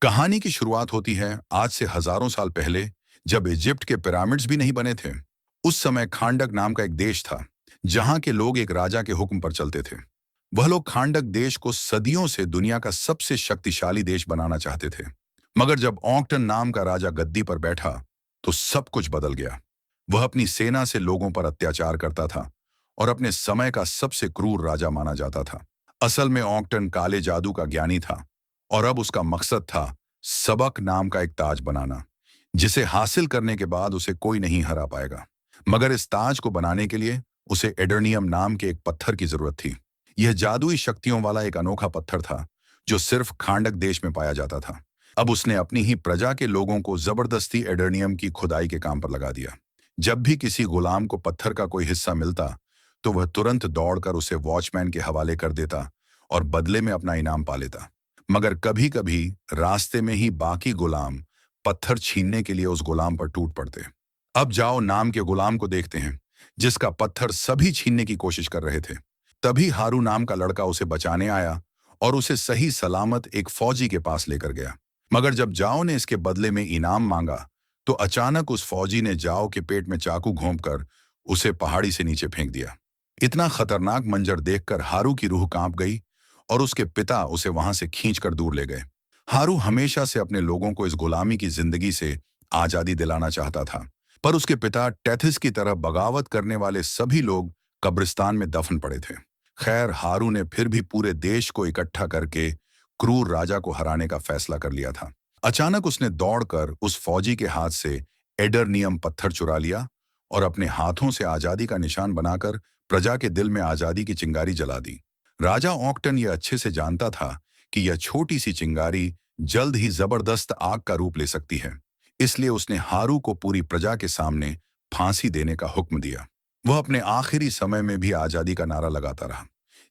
कहानी की शुरुआत होती है आज से हजारों साल पहले, जब इजिप्ट के पिरामिड्स भी नहीं बने थे। उस समय खांडक नाम का एक देश था, जहां के लोग एक राजा के हुक्म पर चलते थे। वह लोग खांडक देश को सदियों से दुनिया का सबसे शक्तिशाली देश बनाना चाहते थे। मगर जब ऑक्टन नाम का राजा गद्दी पर बैठा, तो सब कुछ बदल गया। वह अपनी सेना से लोगों पर अत्याचार करता था और अपने समय का सबसे क्रूर राजा माना जाता था। असल में ऑक्टन काले जादू का ज्ञानी था, और अब उसका मकसद था सबक नाम का एक ताज बनाना, जिसे हासिल करने के बाद उसे कोई नहीं हरा पाएगा। मगर इस ताज को बनाने के लिए उसे एडर्नियम नाम के एक पत्थर की जरूरत थी। यह जादुई शक्तियों वाला एक अनोखा पत्थर था, जो सिर्फ खांडक देश में पाया जाता था। अब उसने अपनी ही प्रजा के लोगों को जबरदस्ती एडर्नियम की खुदाई के काम पर लगा दिया। जब भी किसी गुलाम को पत्थर का कोई हिस्सा मिलता, तो वह तुरंत दौड़कर उसे वॉचमैन के हवाले कर देता और बदले में अपना इनाम पा लेता। मगर कभी कभी रास्ते में ही बाकी गुलाम पत्थर छीनने के लिए उस गुलाम पर टूट पड़ते। अब जाओ नाम के गुलाम को देखते हैं, जिसका पत्थर सभी छीनने की कोशिश कर रहे थे। तभी हारू नाम का लड़का उसे बचाने आया और उसे सही सलामत एक फौजी के पास लेकर गया। मगर जब जाओ ने इसके बदले में इनाम मांगा, तो अचानक उस फौजी ने जाओ के पेट में चाकू घोंपकर उसे पहाड़ी से नीचे फेंक दिया। इतना खतरनाक मंजर देखकर हारू की रूह कांप गई और उसके पिता उसे वहां से खींचकर दूर ले गए। हारू हमेशा से अपने लोगों को इस गुलामी की जिंदगी से आजादी दिलाना चाहता था, पर उसके पिता टेथिस की तरह बगावत करने वाले सभी लोग कब्रिस्तान में दफन पड़े थे। खैर, हारू ने फिर भी पूरे देश को इकट्ठा करके क्रूर राजा को हराने का फैसला कर लिया था। अचानक उसने दौड़कर उस फौजी के हाथ से एडरनियम पत्थर चुरा लिया और अपने हाथों से आजादी का निशान बनाकर प्रजा के दिल में आजादी की चिंगारी जला दी। राजा ऑक्टन यह अच्छे से जानता था कि यह छोटी सी चिंगारी जल्द ही जबरदस्त आग का रूप ले सकती है। इसलिए उसने हारू को पूरी प्रजा के सामने फांसी देने का हुक्म दिया। वह अपने आखिरी समय में भी आजादी का नारा लगाता रहा।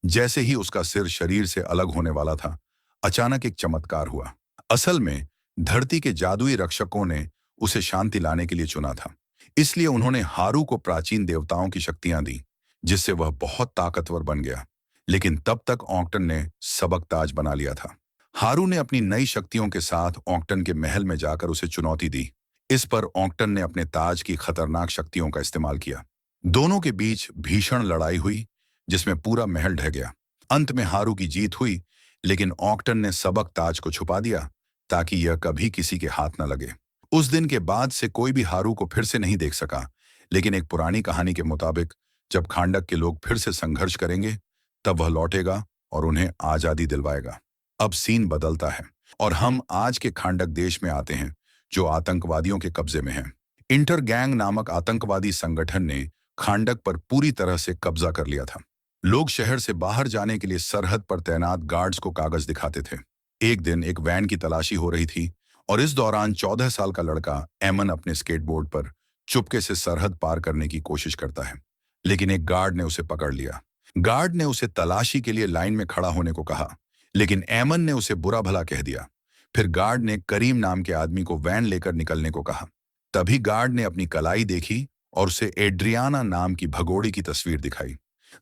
जैसे ही उसका सिर शरीर से अलग होने वाला था, अचानक एक चमत्कार हुआ। असल में धरती के जादुई रक्षकों ने उसे शांति लाने के लिए चुना था। इसलिए उन्होंने हारू को प्राचीन देवताओं की शक्तियां दी, जिससे वह बहुत ताकतवर बन गया। लेकिन तब तक ऑक्टन ने सबक ताज बना लिया था। हारू ने अपनी नई शक्तियों के साथ ऑक्टन के महल में जाकर उसे चुनौती दी। इस पर ऑक्टन ने अपने ताज की खतरनाक शक्तियों का इस्तेमाल किया। दोनों के बीच भीषण लड़ाई हुई, जिसमें पूरा महल ढह गया। अंत में हारू की जीत हुई, लेकिन ऑक्टन ने सबक ताज को छुपा दिया ताकि यह कभी किसी के हाथ न लगे। उस दिन के बाद से कोई भी हारू को फिर से नहीं देख सका। लेकिन एक पुरानी कहानी के मुताबिक जब खांडक के लोग फिर से संघर्ष करेंगे, तब वह लौटेगा और उन्हें आजादी दिलवाएगा। अब सीन बदलता है और हम आज के खांडक देश में आते हैं, जो आतंकवादियों के कब्जे में है। इंटर गैंग नामक आतंकवादी संगठन ने खांडक पर पूरी तरह से कब्जा कर लिया था। लोग शहर से बाहर जाने के लिए सरहद पर तैनात गार्ड्स को कागज दिखाते थे। एक दिन एक वैन की तलाशी हो रही थी और इस दौरान 14 साल का लड़का एमन अपने स्केटबोर्ड पर चुपके से सरहद पार करने की कोशिश करता है। लेकिन एक गार्ड ने उसे पकड़ लिया। गार्ड ने उसे तलाशी के लिए लाइन में खड़ा होने को कहा, लेकिन एमन ने उसे बुरा भला कह दिया। फिर गार्ड ने करीम नाम के आदमी को वैन लेकर निकलने को कहा। तभी गार्ड ने अपनी कलाई देखी और उसे एड्रियाना नाम की भगोड़ी की तस्वीर दिखाई।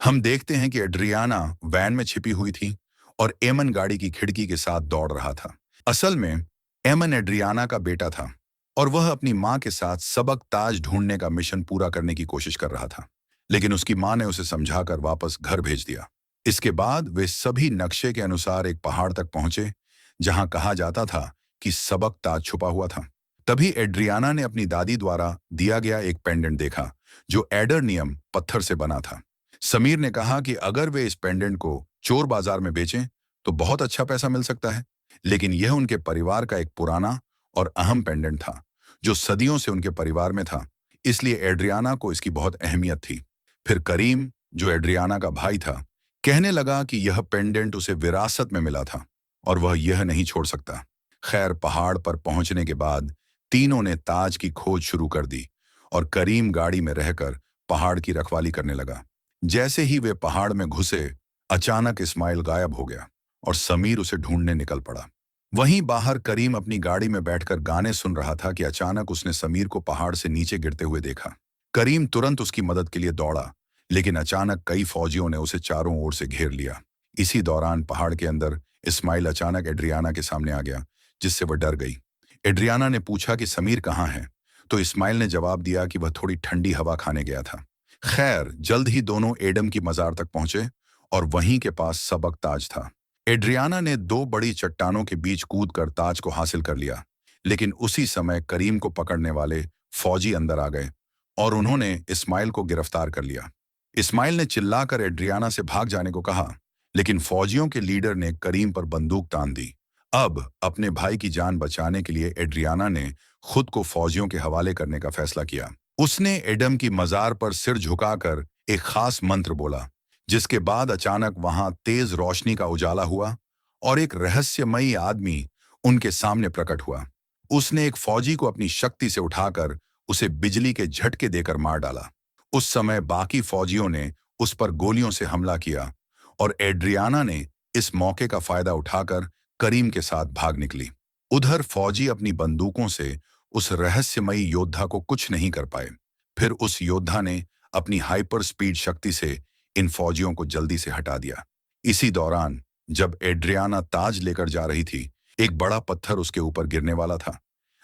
हम देखते हैं कि एड्रियाना वैन में छिपी हुई थी और एमन गाड़ी की खिड़की के साथ दौड़ रहा था। असल में एमन एड्रियाना का बेटा था और वह अपनी मां के साथ सबक ताज ढूंढने का मिशन पूरा करने की कोशिश कर रहा था। लेकिन उसकी मां ने उसे समझाकर वापस घर भेज दिया। इसके बाद वे सभी नक्शे के अनुसार एक पहाड़ तक पहुंचे, जहां कहा जाता था कि सबक ताज छुपा हुआ था। तभी एड्रियाना ने अपनी दादी द्वारा दिया गया एक पेंडेंट देखा, जो एडरनियम पत्थर से बना था। समीर ने कहा कि अगर वे इस पेंडेंट को चोर बाजार में बेचें, तो बहुत अच्छा पैसा मिल सकता है। लेकिन यह उनके परिवार का एक पुराना और अहम पेंडेंट था, जो सदियों से उनके परिवार में था। इसलिए एड्रियाना को इसकी बहुत अहमियत थी। फिर करीम, जो एड्रियाना का भाई था, कहने लगा कि यह पेंडेंट उसे विरासत में मिला था और वह यह नहीं छोड़ सकता। खैर, पहाड़ पर पहुंचने के बाद तीनों ने ताज की खोज शुरू कर दी और करीम गाड़ी में रहकर पहाड़ की रखवाली करने लगा। जैसे ही वे पहाड़ में घुसे, अचानक इस्माइल गायब हो गया और समीर उसे ढूंढने निकल पड़ा। वहीं बाहर करीम अपनी गाड़ी में बैठकर गाने सुन रहा था कि अचानक उसने समीर को पहाड़ से नीचे गिरते हुए देखा। करीम तुरंत उसकी मदद के लिए दौड़ा, लेकिन अचानक कई फौजियों ने उसे चारों ओर से घेर लिया। इसी दौरान पहाड़ के अंदर इस्माइल अचानक एड्रियाना के सामने आ गया, जिससे वह डर गई। एड्रियाना ने पूछा कि समीर कहाँ है, तो इस्माइल ने जवाब दिया कि वह थोड़ी ठंडी हवा खाने गया था। खैर, जल्द ही दोनों एडम की मजार तक पहुंचे और वहीं के पास सबक ताज था। एड्रियाना ने दो बड़ी चट्टानों के बीच कूदकर ताज को हासिल कर लिया, लेकिन उसी समय करीम को पकड़ने वाले फौजी अंदर आ गए और उन्होंने इस्माइल को गिरफ्तार कर लिया। इस्माइल ने चिल्लाकर एड्रियाना से भाग जाने को कहा, लेकिन फौजियों के लीडर ने करीम पर बंदूक तान दी। अब अपने भाई की जान बचाने के लिए एड्रियाना ने खुद को फौजियों के हवाले करने का फैसला किया। उसने एडम की मजार पर सिर झुकाकर एक खास मंत्र बोला, जिसके बाद अचानक वहां तेज रोशनी का उजाला हुआ और एक रहस्यमयी आदमी उनके सामने प्रकट हुआ। उसने एक फौजी को अपनी शक्ति से उठाकर उसे बिजली के झटके देकर मार डाला। उस समय बाकी फौजियों ने उस पर गोलियों से हमला किया और एड्रियाना ने इस मौके का फायदा उठाकर करीम के साथ भाग निकली। उधर फौजी अपनी बंदूकों से उस रहस्यमयी योद्धा को कुछ नहीं कर पाए। फिर उस योद्धा ने अपनी हाइपर स्पीड शक्ति से इन फौजियों को जल्दी से हटा दिया। इसी दौरान जब एड्रियाना ताज लेकर जा रही थी, एक बड़ा पत्थर उसके ऊपर गिरने वाला था,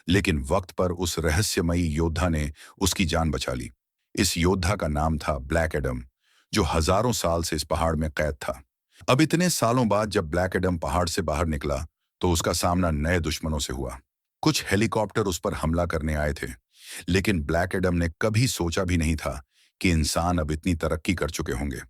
लेकिन वक्त पर उस रहस्यमयी योद्धा ने उसकी जान बचा ली। इस योद्धा का नाम था ब्लैक एडम, जो हजारों साल से इस पहाड़ में कैद था। अब इतने सालों बाद जब ब्लैक एडम पहाड़ से बाहर निकला, तो उसका सामना नए दुश्मनों से हुआ। कुछ हेलीकॉप्टर उस पर हमला करने आए थे, लेकिन ब्लैक एडम ने कभी सोचा भी नहीं था कि इंसान अब इतनी तरक्की कर चुके होंगे।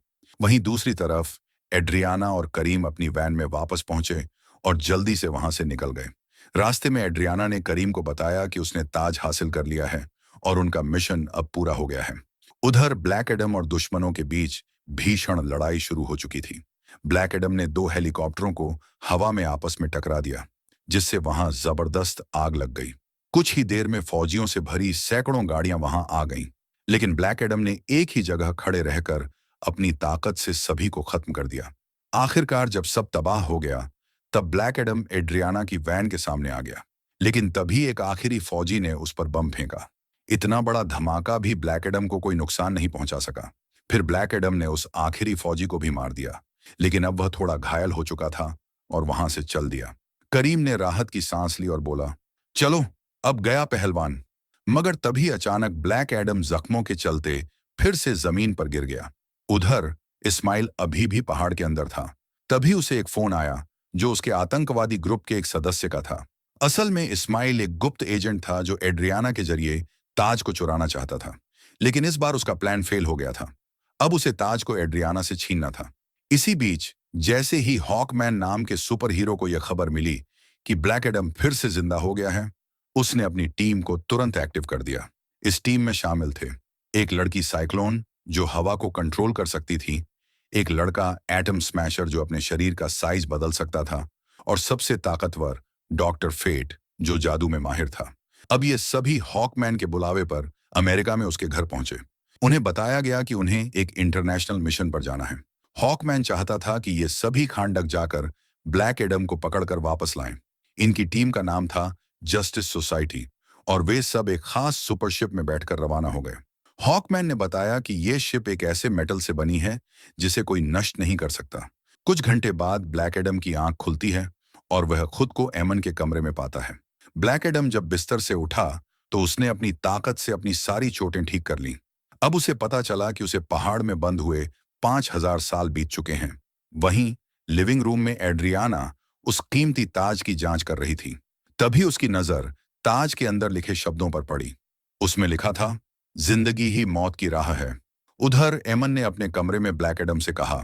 वहीं दूसरी तरफ एड्रियाना और करीम अपनी वैन में वापस पहुंचे और जल्दी से वहां से निकल गए। रास्ते में एड्रियाना ने करीम को बताया कि उसने ताज हासिल कर लिया है और उनका मिशन अब पूरा हो गया है। उधर ब्लैक एडम और दुश्मनों के बीच भीषण लड़ाई शुरू हो चुकी थी। ब्लैक एडम ने दो हेलीकॉप्टरों को हवा में आपस में टकरा दिया, जिससे वहां जबरदस्त आग लग गई। कुछ ही देर में फौजियों से भरी सैकड़ों गाड़ियां वहां आ गईं, लेकिन ब्लैक एडम ने एक ही जगह खड़े रहकर अपनी ताकत से सभी को खत्म कर दिया। आखिरकार जब सब तबाह हो गया, तब ब्लैक एडम एड्रियाना की वैन के सामने आ गया, लेकिन तभी एक आखिरी फौजी ने उस पर बम फेंका। इतना बड़ा धमाका भी ब्लैक एडम को कोई नुकसान नहीं पहुंचा सका। फिर ब्लैक एडम ने उस आखिरी फौजी को भी मार दिया, लेकिन अब वह थोड़ा घायल हो चुका था और वहां से चल दिया। करीम ने राहत की सांस ली और बोला, चलो अब गया पहलवान। मगर तभी अचानक ब्लैक एडम जख्मों के चलते फिर से जमीन पर गिर गया। उधर इस्माइल अभी भी पहाड़ के अंदर था। तभी उसे एक फोन आया, जो उसके आतंकवादी ग्रुप के एक सदस्य का था। असल में इस्माइल एक गुप्त एजेंट था जो एड्रियाना के जरिए ताज को चुराना चाहता था, लेकिन इस बार उसका प्लान फेल हो गया था। अब उसे ताज को एड्रियाना से छीनना था। इसी बीच जैसे ही हॉकमैन नाम के सुपर हीरो को यह खबर मिली कि ब्लैक एडम फिर से जिंदा हो गया है, उसने अपनी टीम को तुरंत एक्टिव कर दिया। इस टीम में शामिल थे एक लड़की साइक्लोन, जो हवा को कंट्रोल कर सकती थी, एक लड़का एटम स्मैशर, जो अपने शरीर का साइज बदल सकता था, और सबसे ताकतवर डॉक्टर फेट, जो जादू में माहिर था। अब ये सभी हॉकमैन के बुलावे पर अमेरिका में उसके घर पहुंचे। उन्हें बताया गया कि उन्हें एक इंटरनेशनल मिशन पर जाना है। हॉकमैन चाहता था कि ये सभी खांडक जाकर ब्लैक एडम को पकड़कर वापस लाएं। इनकी टीम का नाम था जस्टिस सोसाइटी, और वे सब एक खास सुपरशिप में बैठकर रवाना हो गए। हॉकमैन ने बताया कि ये शिप एक ऐसे मेटल से बनी है जिसे कोई नष्ट नहीं कर सकता। कुछ घंटे बाद ब्लैक एडम की आंख खुलती है और वह खुद को एमन के कमरे में पाता है। ब्लैक एडम जब बिस्तर से उठा तो उसने अपनी ताकत से अपनी सारी चोटें ठीक कर लीं। अब उसे पता चला कि उसे पहाड़ में बंद हुए 5000 साल बीत चुके हैं। वहीं लिविंग रूम में एड्रियाना उस कीमती ताज की जांच कर रही थी। तभी उसकी नजर ताज के अंदर लिखे शब्दों पर पड़ी। उसमें लिखा था, जिंदगी ही मौत की राह है। उधर एमन ने अपने कमरे में ब्लैक एडम से कहा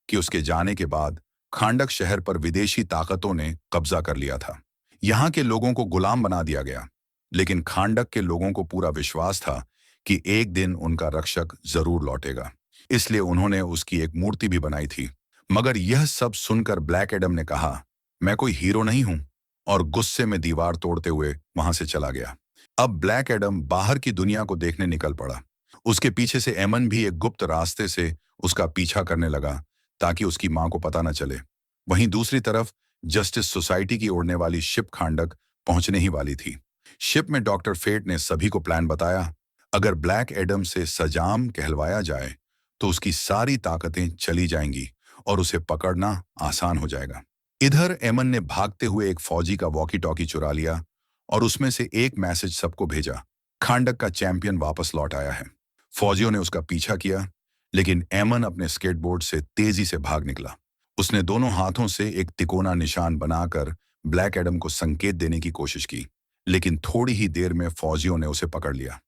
कि उसके जाने के बाद खांडक शहर पर विदेशी ताकतों ने कब्जा कर लिया था। यहाँ के लोगों को गुलाम बना दिया गया, लेकिन खांडक के लोगों को पूरा विश्वास था कि एक दिन उनका रक्षक जरूर लौटेगा। इसलिए उन्होंने उसकी एक मूर्ति भी बनाई थी। मगर यह सब सुनकर ब्लैक एडम ने कहा, मैं कोई हीरो नहीं हूं, और गुस्से में दीवार तोड़ते हुए वहां से चला गया। अब ब्लैक एडम बाहर की दुनिया को देखने निकल पड़ा। उसके पीछे से एमन भी एक गुप्त रास्ते से उसका पीछा करने लगा, ताकि उसकी मां को पता न चले। वहीं दूसरी तरफ जस्टिस सोसाइटी की उड़ने वाली शिप खांडक पहुंचने ही वाली थी। शिप में डॉक्टर फेट ने सभी को प्लान बताया। अगर ब्लैक एडम से सजाम कहलवाया जाए तो उसकी सारी ताकतें चली जाएंगी और उसे पकड़ना आसान हो जाएगा। इधर एमन ने भागते हुए एक फौजी का वॉकी टॉकी चुरा लिया और उसमें से एक मैसेज सबको भेजा, खांडक का चैंपियन वापस लौट आया है। फौजियों ने उसका पीछा किया, लेकिन एमन अपने स्केटबोर्ड से तेजी से भाग निकला। उसने दोनों हाथों से एक तिकोना निशान बनाकर ब्लैक एडम को संकेत देने की कोशिश की, लेकिन थोड़ी ही देर में फौजियों ने उसे पकड़ लिया।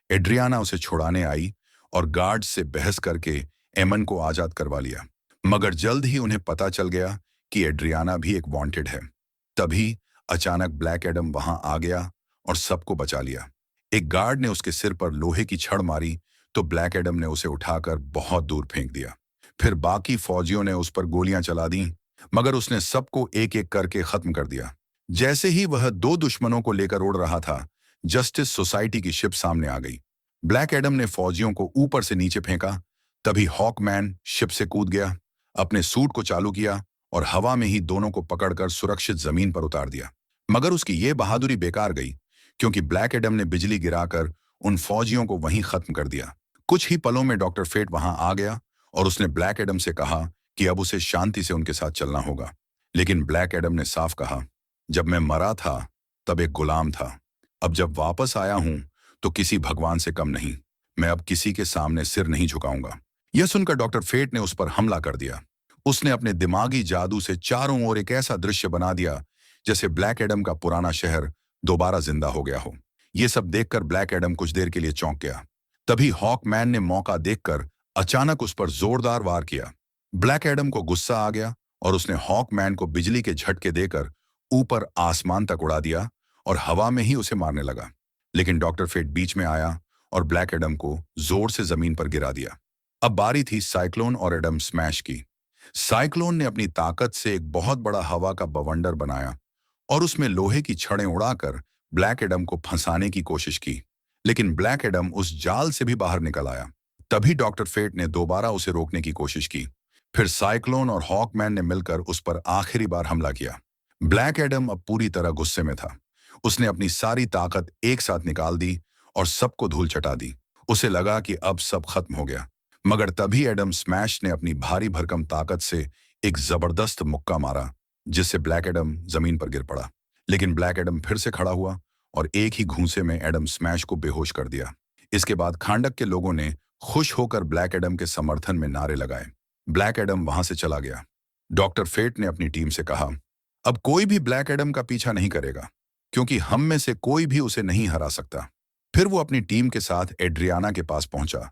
एड्रियाना उसे छुड़ाने आई और गार्ड से बहस करके एमन को आजाद करवा लिया, मगर जल्द ही उन्हें पता चल गया कि एड्रियाना भी एक वांटेड है। तभी अचानक ब्लैक एडम वहां आ गया और सबको बचा लिया। एक गार्ड ने उसके सिर पर लोहे की छड़ मारी तो ब्लैक एडम ने उसे उठाकर बहुत दूर फेंक दिया। फिर बाकी फौजियों ने उस पर गोलियां चला दी, मगर उसने सबको एक एक करके खत्म कर दिया। जैसे ही वह दो दुश्मनों को लेकर उड़ रहा था, जस्टिस सोसाइटी की शिप सामने आ गई। ब्लैक एडम ने फौजियों को ऊपर से नीचे फेंका। तभी हॉकमैन शिप से कूद गया, अपने सूट को चालू किया और हवा में ही दोनों को पकड़कर सुरक्षित जमीन पर उतार दिया। मगर उसकी ये बहादुरी बेकार गई, क्योंकि ब्लैक एडम ने बिजली गिराकर उन फौजियों को वहीं खत्म कर दिया। कुछ ही पलों में डॉक्टर फेट वहां आ गया और उसने ब्लैक एडम से कहा कि अब उसे शांति से उनके साथ चलना होगा। लेकिन ब्लैक एडम ने साफ कहा, जब मैं मरा था तब एक गुलाम था, अब जब वापस आया हूं तो किसी भगवान से कम नहीं। मैं अब किसी के सामने सिर नहीं झुकाऊंगा। यह सुनकर डॉक्टर फेट ने उस पर हमला कर दिया। उसने अपने दिमागी जादू से चारों ओर एक ऐसा दृश्य बना दिया जैसे ब्लैक एडम का पुराना शहर दोबारा जिंदा हो गया हो। यह सब देखकर ब्लैक एडम कुछ देर के लिए चौंक गया। तभी हॉकमैन ने मौका देखकर अचानक उस पर जोरदार वार किया। ब्लैक एडम को गुस्सा आ गया और उसने हॉकमैन को बिजली के झटके देकर ऊपर आसमान तक उड़ा दिया और हवा में ही उसे मारने लगा। लेकिन डॉक्टर फेट बीच में आया और ब्लैक एडम को जोर से जमीन पर गिरा दिया। अब बारी थी साइक्लोन और एडम स्मैश की। साइक्लोन ने अपनी ताकत से एक बहुत बड़ा हवा का बवंडर बनाया और उसमें लोहे की छड़ें उड़ाकर ब्लैक एडम को फंसाने की कोशिश की, लेकिन ब्लैक एडम उस जाल से भी बाहर निकल आया। तभी डॉक्टर फेट ने दोबारा उसे रोकने की कोशिश की। फिर साइक्लोन और हॉकमैन ने मिलकर उस पर आखिरी बार हमला किया। ब्लैक एडम अब पूरी तरह गुस्से में था। उसने अपनी सारी ताकत एक साथ निकाल दी और सबको धूल चटा दी। उसे लगा कि अब सब खत्म हो गया, मगर तभी एडम स्मैश ने अपनी भारी भरकम ताकत से एक जबरदस्त मुक्का मारा, जिससे ब्लैक एडम जमीन पर गिर पड़ा। लेकिन ब्लैक एडम फिर से खड़ा हुआ और एक ही घूंसे में एडम स्मैश को बेहोश कर दिया। इसके बाद खांडक के लोगों ने खुश होकर ब्लैक एडम के समर्थन में नारे लगाए। ब्लैक एडम वहां से चला गया। डॉक्टर फेट ने अपनी टीम से कहा, अब कोई भी ब्लैक एडम का पीछा नहीं करेगा, क्योंकि हम में से कोई भी उसे नहीं हरा सकता। फिर वो अपनी टीम के साथ एड्रियाना के पास पहुंचा,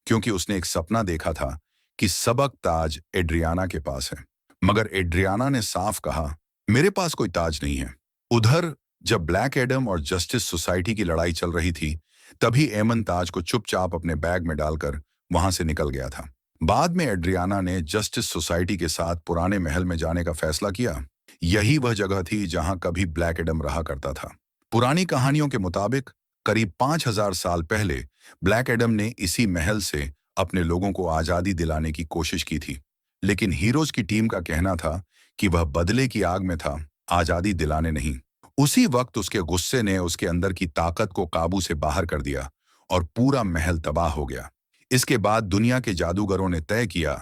क्योंकि उसने एक सपना देखा था कि सबक ताज एड्रियाना के पास है। मगर एड्रियाना ने साफ कहा, मेरे पास कोई ताज नहीं है। उधर जब ब्लैक एडम और जस्टिस सोसाइटी की लड़ाई चल रही थी, तभी एमन ताज को चुपचाप अपने बैग में डालकर वहां से निकल गया था। बाद में एड्रियाना ने जस्टिस सोसाइटी के साथ पुराने महल में जाने का फैसला किया। यही वह जगह थी जहां कभी ब्लैक एडम रहा करता था। पुरानी कहानियों के मुताबिक करीब 5000 साल पहले ब्लैक एडम ने इसी महल से अपने लोगों को आजादी दिलाने की कोशिश की थी, लेकिन हीरोज की टीम का कहना था कि वह बदले की आग में था, आजादी दिलाने नहीं। उसी वक्त उसके गुस्से ने उसके अंदर की ताकत को काबू से बाहर कर दिया और पूरा महल तबाह हो गया। इसके बाद दुनिया के जादूगरों ने तय किया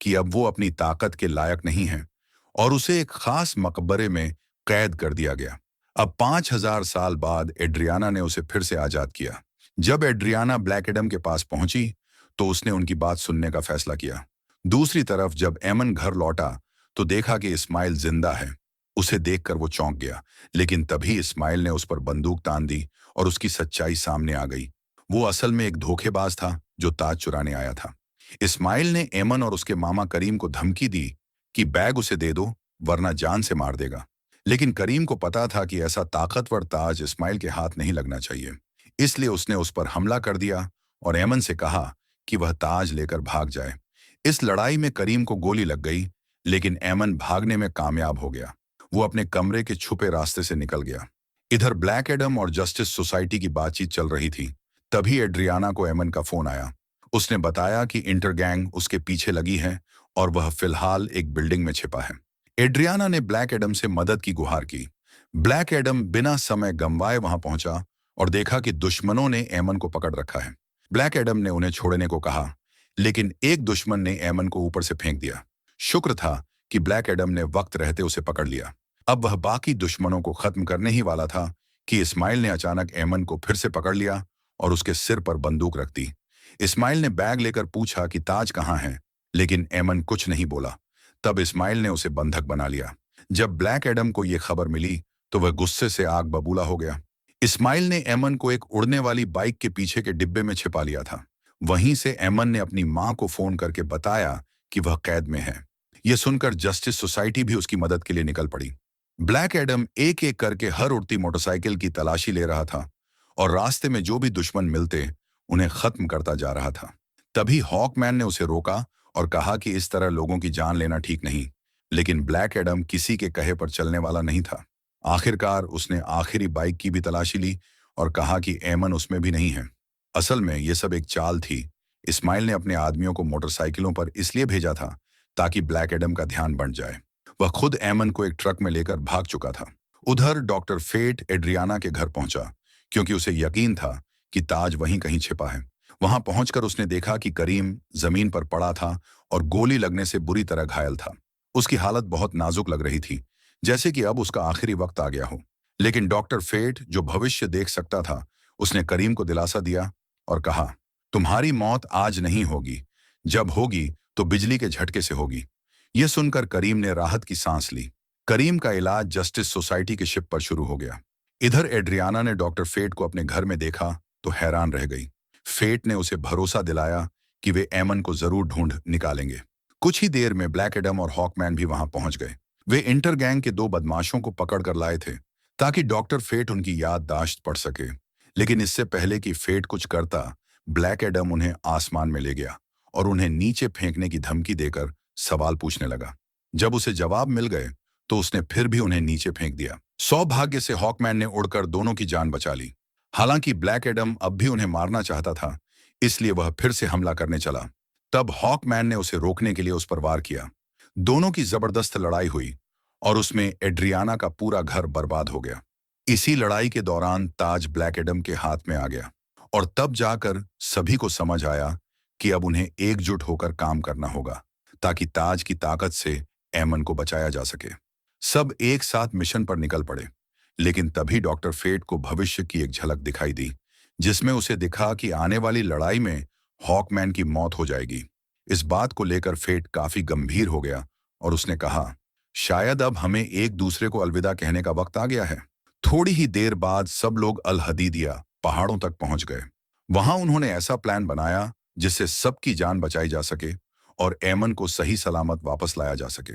कि अब वो अपनी ताकत के लायक नहीं है और उसे एक खास मकबरे में कैद कर दिया गया। अब 5000 साल बाद एड्रियाना ने उसे फिर से आजाद किया। जब एड्रियाना ब्लैक एडम के पास पहुंची तो उसने उनकी बात सुनने का फैसला किया। दूसरी तरफ जब एमन घर लौटा तो देखा कि इस्माइल जिंदा है। उसे देखकर वो चौंक गया, लेकिन तभी इस्माइल ने उस पर बंदूक तान दी और उसकी सच्चाई सामने आ गई। वो असल में एक धोखेबाज था जो ताज चुराने आया था। इस्माइल ने एमन और उसके मामा करीम को धमकी दी कि बैग उसे दे दो वरना जान से मार देगा। लेकिन करीम को पता था कि ऐसा ताकतवर ताज इस्माइल के हाथ नहीं लगना चाहिए, इसलिए उसने उस पर हमला कर दिया और एमन से कहा कि वह ताज लेकर भाग जाए। इस लड़ाई में करीम को गोली लग गई, लेकिन एमन भागने में कामयाब हो गया। वो अपने कमरे के छुपे रास्ते से निकल गया। इधर ब्लैक एडम और जस्टिस सोसाइटी की बातचीत चल रही थी। तभी एड्रियाना को एमन का फोन आया। उसने बताया कि इंटरगैंग उसके पीछे लगी है और वह फिलहाल एक बिल्डिंग में छिपा है। एड्रियाना ने ब्लैक एडम से मदद की गुहार की। ब्लैक एडम बिना समय गंवाए वहां पहुंचा और देखा कि दुश्मनों ने एमन को पकड़ रखा है। ब्लैक एडम ने उन्हें छोड़ने को कहा, लेकिन एक दुश्मन ने एमन को ऊपर से फेंक दिया। शुक्र था कि ब्लैक एडम ने वक्त रहते उसे पकड़ लिया। अब वह बाकी दुश्मनों को खत्म करने ही वाला था कि इस्माइल ने अचानक एमन को फिर से पकड़ लिया और उसके सिर पर बंदूक रख दी। इस्माइल ने बैग लेकर पूछा कि ताज कहाँ है, लेकिन एमन कुछ नहीं बोला। तब इस्माइल ने उसे बंधक बना लिया। जब ब्लैक एडम को यह खबर मिली तो वह गुस्से से आग बबूला हो गया। इस्माइल ने एमन को एक उड़ने वाली बाइक के पीछे के डिब्बे में छिपा लिया था। वहीं से एमन ने अपनी मां को फोन करके बताया कि वह कैद में है। यह सुनकर जस्टिस सोसाइटी भी उसकी मदद के लिए निकल पड़ी। ब्लैक एडम एक एक करके हर उड़ती मोटरसाइकिल की तलाशी ले रहा था और रास्ते में जो भी दुश्मन मिलते उन्हें खत्म करता जा रहा था। तभी हॉकमैन ने उसे रोका और कहा कि इस तरह लोगों की जान लेना ठीक नहीं। लेकिन ब्लैक एडम किसी के कहे पर चलने वाला नहीं था। आखिरकार उसने आखिरी बाइक की भी तलाशी ली और कहा कि एमन उसमें भी नहीं है। असल में यह सब एक चाल थी। इस्माइल ने अपने आदमियों को मोटरसाइकिलों पर इसलिए भेजा था ताकि ब्लैक एडम का ध्यान बंट जाए। वह खुद एमन को एक ट्रक में लेकर भाग चुका था। उधर डॉक्टर फेट एड्रियाना के घर पहुंचा क्योंकि उसे यकीन था कि ताज वहीं कहीं छिपा है। वहां पहुंचकर उसने देखा कि करीम जमीन पर पड़ा था और गोली लगने से बुरी तरह घायल था। उसकी हालत बहुत नाजुक लग रही थी, जैसे कि अब उसका आखिरी वक्त आ गया हो। लेकिन डॉक्टर फेट, जो भविष्य देख सकता था, उसने करीम को दिलासा दिया और कहा, तुम्हारी मौत आज नहीं होगी, जब होगी तो बिजली के झटके से होगी। यह सुनकर करीम ने राहत की सांस ली। करीम का इलाज जस्टिस सोसाइटी के शिप पर शुरू हो गया। इधर एड्रियाना ने डॉक्टर फेट को अपने घर में देखा तो हैरान रह गई। फेट ने उसे भरोसा दिलाया कि वे एमन को जरूर ढूंढ निकालेंगे। कुछ ही देर में ब्लैक एडम और हॉकमैन भी वहां पहुंच गए। वे इंटर गैंग के 2 बदमाशों को पकड़ कर लाए थे ताकि डॉक्टर फेट उनकी याददाश्त पढ़ सके। लेकिन इससे पहले कि फेट कुछ करता, ब्लैक एडम उन्हें आसमान में ले गया और उन्हें नीचे फेंकने की धमकी देकर सवाल पूछने लगा। जब उसे जवाब मिल गए तो उसने फिर भी उन्हें नीचे फेंक दिया। सौभाग्य से हॉकमैन ने उड़कर दोनों की जान बचा ली। हालांकि ब्लैक एडम अब भी उन्हें मारना चाहता था, इसलिए वह फिर से हमला करने चला। तब हॉकमैन ने उसे रोकने के लिए उस पर वार किया। दोनों की जबरदस्त लड़ाई हुई और उसमें एड्रियाना का पूरा घर बर्बाद हो गया। इसी लड़ाई के दौरान ताज ब्लैक एडम के हाथ में आ गया और तब जाकर सभी को समझ आया कि अब उन्हें एकजुट होकर काम करना होगा ताकि ताज की ताकत से एमन को बचाया जा सके। सब एक साथ मिशन पर निकल पड़े। लेकिन तभी डॉक्टर फेट को भविष्य की एक झलक दिखाई दी, जिसमें उसे दिखा कि आने वाली लड़ाई में हॉकमैन की मौत हो जाएगी। इस बात को लेकर फेट काफी गंभीर हो गया और उसने कहा, शायद अब हमें एक दूसरे को अलविदा कहने का वक्त आ गया है। थोड़ी ही देर बाद सब लोग अल हदीदिया पहाड़ों तक पहुंच गए। वहां उन्होंने ऐसा प्लान बनाया जिससे सबकी जान बचाई जा सके और एमन को सही सलामत वापस लाया जा सके।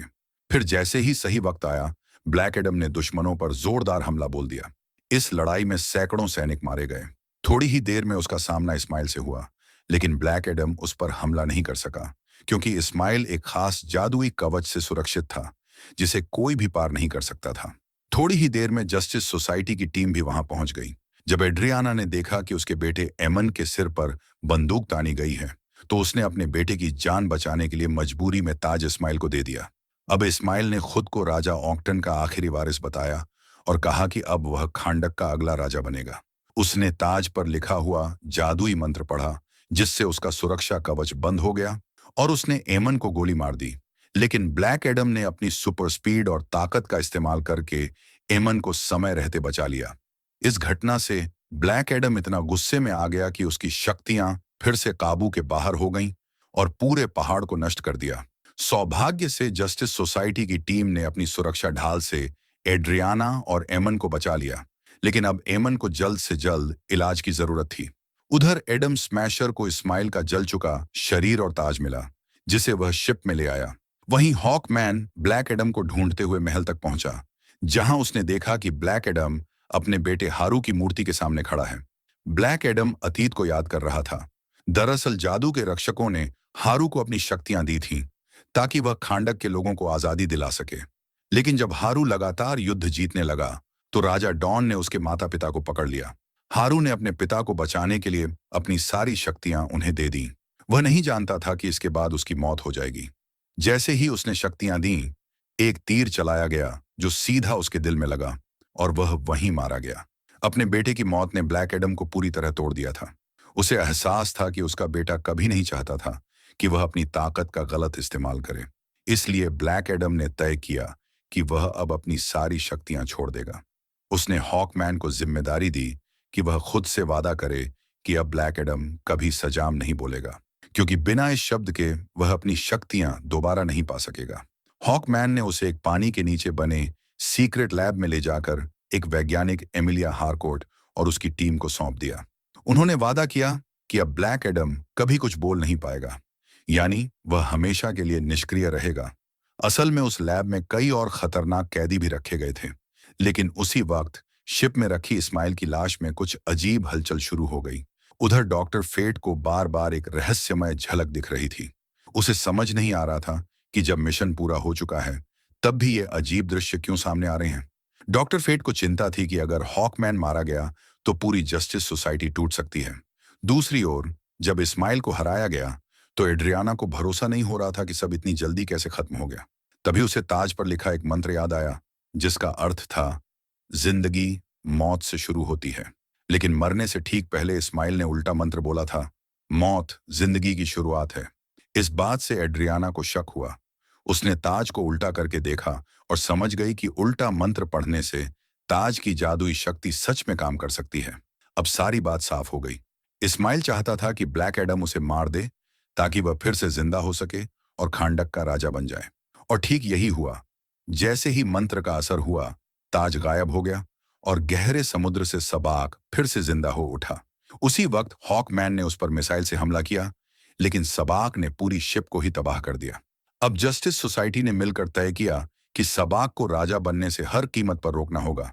फिर जैसे ही सही वक्त आया, ब्लैक एडम ने दुश्मनों पर जोरदार हमला बोल दिया। इस लड़ाई में सैकड़ों सैनिक मारे गए। थोड़ी ही देर में उसका सामना इस्माइल से हुआ, लेकिन ब्लैक एडम उस पर हमला नहीं कर सका क्योंकि इस्माइल एक खास जादुई कवच से सुरक्षित था जिसे कोई भी पार नहीं कर सकता था। थोड़ी ही देर में जस्टिस सोसाइटी की टीम भी वहां पहुंच गई। जब एड्रियाना ने देखा कि उसके बेटे एमन के सिर पर बंदूक तानी गई है, तो उसने अपने बेटे की जान बचाने के लिए मजबूरी में ताज इस्माइल को दे दिया। अब इस्माइल ने खुद को राजा ऑक्टन का आखिरी वारिस बताया और कहा कि अब वह खांडक का अगला राजा बनेगा। उसने ताज पर लिखा हुआ जादुई मंत्र पढ़ा, जिससे उसका सुरक्षा कवच बंद हो गया और उसने एमन को गोली मार दी। लेकिन ब्लैक एडम ने अपनी सुपर स्पीड और ताकत का इस्तेमाल करके एमन को समय रहते बचा लिया। इस घटना से ब्लैक एडम इतना गुस्से में आ गया कि उसकी शक्तियां फिर से काबू के बाहर हो गईं और पूरे पहाड़ को नष्ट कर दिया। सौभाग्य से जस्टिस सोसाइटी की टीम ने अपनी सुरक्षा ढाल से एड्रियाना और एमन को बचा लिया, लेकिन अब एमन को जल्द से जल्द इलाज की जरूरत थी। उधर एडम स्मैशर को इस्माइल का जल चुका शरीर और ताज मिला, जिसे वह शिप में ले आया। वहीं हॉकमैन ब्लैक एडम को ढूंढते हुए महल तक पहुंचा, जहां उसने देखा कि ब्लैक एडम अपने बेटे हारू की मूर्ति के सामने खड़ा है। ब्लैक एडम अतीत को याद कर रहा था। दरअसल जादू के रक्षकों ने हारू को अपनी शक्तियां दी थीं ताकि वह खांडक के लोगों को आजादी दिला सके। लेकिन जब हारू लगातार युद्ध जीतने लगा तो राजा डॉन ने उसके माता पिता को पकड़ लिया। हारू ने अपने पिता को बचाने के लिए अपनी सारी शक्तियां उन्हें दे दी। वह नहीं जानता था कि इसके बाद उसकी मौत हो जाएगी। जैसे ही उसने शक्तियां दी, एक तीर चलाया गया जो सीधा उसके दिल में लगा और वह वहीं मारा गया। अपने बेटे की मौत ने ब्लैक एडम को पूरी तरह तोड़ दिया था। उसे एहसास था कि उसका बेटा कभी नहीं चाहता था कि वह अपनी ताकत का गलत इस्तेमाल करे। इसलिए ब्लैक एडम ने तय किया कि वह अब अपनी सारी शक्तियां छोड़ देगा। उसने हॉकमैन को जिम्मेदारी दी कि वह खुद से वादा करे कि अब ब्लैक एडम कभी सजाम नहीं बोलेगा, क्योंकि बिना इस शब्द के वह अपनी शक्तियां दोबारा नहीं पा सकेगा। हॉकमैन ने उसे एक पानी के नीचे बने सीक्रेट लैब में ले जाकर एक वैज्ञानिक एमिलिया हारकोर्ट और उसकी टीम को सौंप दिया। उन्होंने वादा किया कि अब ब्लैक एडम कभी कुछ बोल नहीं पाएगा, यानी वह हमेशा के लिए निष्क्रिय रहेगा। असल में उस लैब में कई और खतरनाक कैदी भी रखे गए थे, लेकिन उसी वक्त शिप में रखी इस्माइल की लाश में कुछ अजीब हलचल शुरू हो गई। उधर डॉक्टर फेट को बार बार एक रहस्यमय झलक दिख रही थी। उसे समझ नहीं आ रहा था कि जब मिशन पूरा हो चुका है, तब भी ये अजीब दृश्य क्यों सामने आ रहे हैं। डॉक्टर फेट को चिंता थी कि अगर हॉकमैन मारा गया तो पूरी जस्टिस सोसाइटी टूट सकती है। दूसरी ओर जब इस्माइल को हराया गया तो एड्रियाना को भरोसा नहीं हो रहा था कि सब इतनी जल्दी कैसे खत्म हो गया। तभी उसे ताज पर लिखा एक मंत्र याद आया, जिसका अर्थ था, जिंदगी मौत से शुरू होती है। लेकिन मरने से ठीक पहले इस्माइल ने उल्टा मंत्र बोला था, मौत जिंदगी की शुरुआत है। इस बात से एड्रियाना को शक हुआ। उसने ताज को उल्टा करके देखा और समझ गई कि उल्टा मंत्र पढ़ने से ताज की जादुई शक्ति सच में काम कर सकती है। अब सारी बात साफ हो गई। इस्माइल चाहता था कि ब्लैक एडम उसे मार दे ताकि वह फिर से जिंदा हो सके और खांडक का राजा बन जाए। और ठीक यही हुआ। जैसे ही मंत्र का असर हुआ, ताज गायब हो गया और गहरे समुद्र से सबाक फिर से जिंदा हो उठा। उसी वक्त हॉकमैन ने उस पर मिसाइल से हमला किया, लेकिन सबाक ने पूरी शिप को ही तबाह कर दिया। अब जस्टिस सोसाइटी ने मिलकर तय किया कि सबाक को राजा बनने से हर कीमत पर रोकना होगा,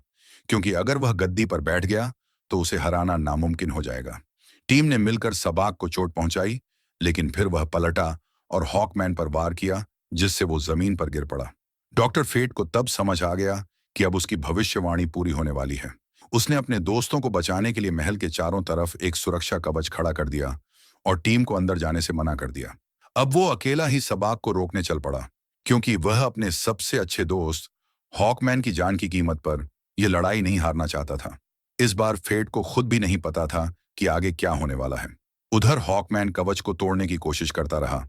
क्योंकि अगर वह गद्दी पर बैठ गया तो उसे हराना नामुमकिन हो जाएगा। टीम ने मिलकर सबाक को चोट पहुंचाई, लेकिन फिर वह पलटा और हॉकमैन पर वार किया, जिससे वो जमीन पर गिर पड़ा। डॉक्टर फेट को तब समझ आ गया कि अब उसकी भविष्यवाणी पूरी होने वाली है। उसने अपने दोस्तों को बचाने के लिए महल के चारों तरफ एक सुरक्षा कवच खड़ा कर दिया और टीम को अंदर जाने से मना कर दिया। अब वो अकेला ही सबाक को रोकने चल पड़ा, क्योंकि वह अपने सबसे अच्छे दोस्त हॉकमैन की जान की कीमत पर यह लड़ाई नहीं हारना चाहता था। इस बार फेट को खुद भी नहीं पता था कि आगे क्या होने वाला है। उधर हॉकमैन कवच को तोड़ने की कोशिश करता रहा,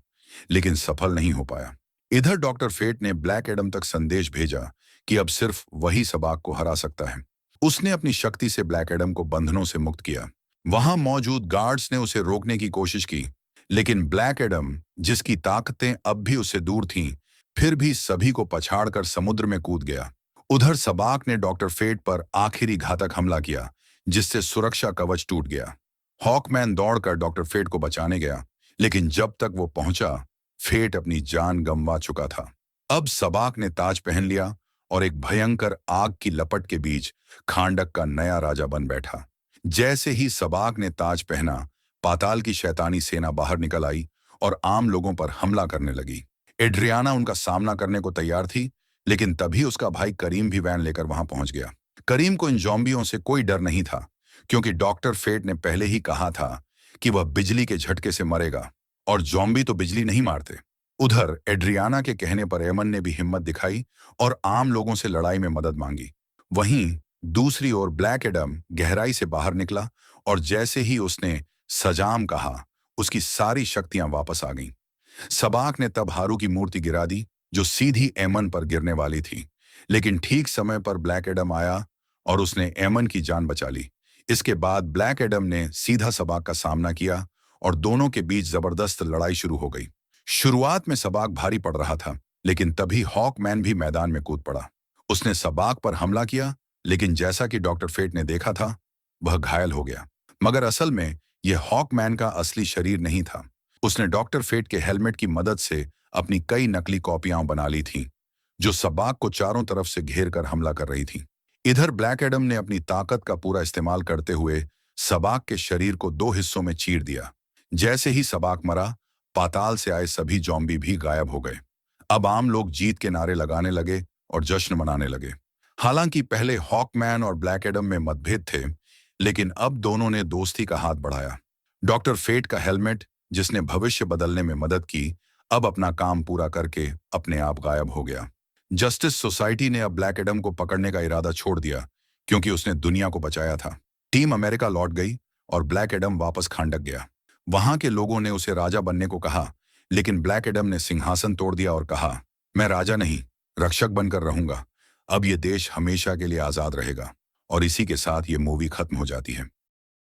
लेकिन सफल नहीं हो पाया। इधर डॉक्टर फेट ने ब्लैक एडम तक संदेश भेजा कि अब सिर्फ वही सबाक को हरा सकता है। उसने अपनी शक्ति से ब्लैक एडम को बंधनों से मुक्त किया। वहां मौजूद गार्ड्स ने उसे रोकने की कोशिश की, लेकिन ब्लैक एडम, जिसकी ताकतें अब भी उससे दूर थीं, फिर भी सभी को पछाड़कर समुद्र में कूद गया। उधर सबाक ने डॉक्टर फेट पर आखिरी घातक हमला किया, जिससे सुरक्षा कवच टूट गया। हॉकमैन दौड़कर डॉक्टर फेट को बचाने गया, लेकिन जब तक वो पहुंचा, फेट अपनी जान गंवा चुका था। अब सबाक ने ताज पहन लिया और एक भयंकर आग की लपट के बीच खांडक का नया राजा बन बैठा। जैसे ही सबाक ने ताज पहना, पाताल की शैतानी सेना बाहर निकल आई और आम लोगों पर हमला करने लगी। एड्रियाना उनका सामना करने को तैयार थी, लेकिन तभी उसका भाई करीम भी वैन लेकर वहां पहुंच गया। करीम को इन जॉम्बियों से कोई डर नहीं था, क्योंकि डॉक्टर फेट ने पहले ही कहा था कि वह बिजली के झटके से मरेगा, और जॉम्बी तो बिजली नहीं मारते। उधर एड्रियाना के कहने पर एमन ने भी हिम्मत दिखाई और आम लोगों से लड़ाई में मदद मांगी। वहीं दूसरी ओर ब्लैक एडम गहराई से बाहर निकला और जैसे ही उसने सजाम कहा, उसकी सारी शक्तियां वापस आ गईं। सबाक ने तब हारू की मूर्ति गिरा दी, जो सीधी एमन पर गिरने वाली थी, लेकिन ठीक समय पर ब्लैक एडम आया और उसने एमन की जान बचा ली। इसके बाद ब्लैक एडम ने सीधा सबाक का सामना किया और दोनों के बीच जबरदस्त लड़ाई शुरू हो गई। शुरुआत में सबाक भारी पड़ रहा था, लेकिन तभी हॉकमैन भी मैदान में कूद पड़ा। उसने सबाक पर हमला किया, लेकिन जैसा कि डॉक्टर फेट ने देखा था, वह घायल हो गया। मगर असल में यह हॉकमैन का असली शरीर नहीं था। उसने डॉक्टर फेट के हेलमेट की मदद से अपनी कई नकली कॉपियां बना ली थीं, जो सबाक को चारों तरफ से घेर कर हमला कर रही थीं। इधर ब्लैक एडम ने अपनी ताकत का पूरा इस्तेमाल करते हुए सबाक के शरीर को 2 हिस्सों में चीर दिया। जैसे ही सबाक मरा, पाताल से आए सभी जॉम्बी भी गायब हो गए। अब आम लोग जीत के नारे लगाने लगे और जश्न मनाने लगे। हालांकि पहले हॉकमैन और ब्लैक एडम में मतभेद थे, लेकिन अब दोनों ने दोस्ती का हाथ बढ़ाया। डॉक्टर फेट का हेलमेट, जिसने भविष्य बदलने में मदद की, अब अपना काम पूरा करके अपने आप गायब हो गया। जस्टिस सोसाइटी ने अब ब्लैक एडम को पकड़ने का इरादा छोड़ दिया, क्योंकि उसने दुनिया को बचाया था। टीम अमेरिका लौट गई और ब्लैक एडम वापस खांडक गया। वहां के लोगों ने उसे राजा बनने को कहा, लेकिन ब्लैक एडम ने सिंहासन तोड़ दिया और कहा, मैं राजा नहीं, रक्षक बनकर रहूंगा। अब ये देश हमेशा के लिए आजाद रहेगा। और इसी के साथ ये मूवी खत्म हो जाती है।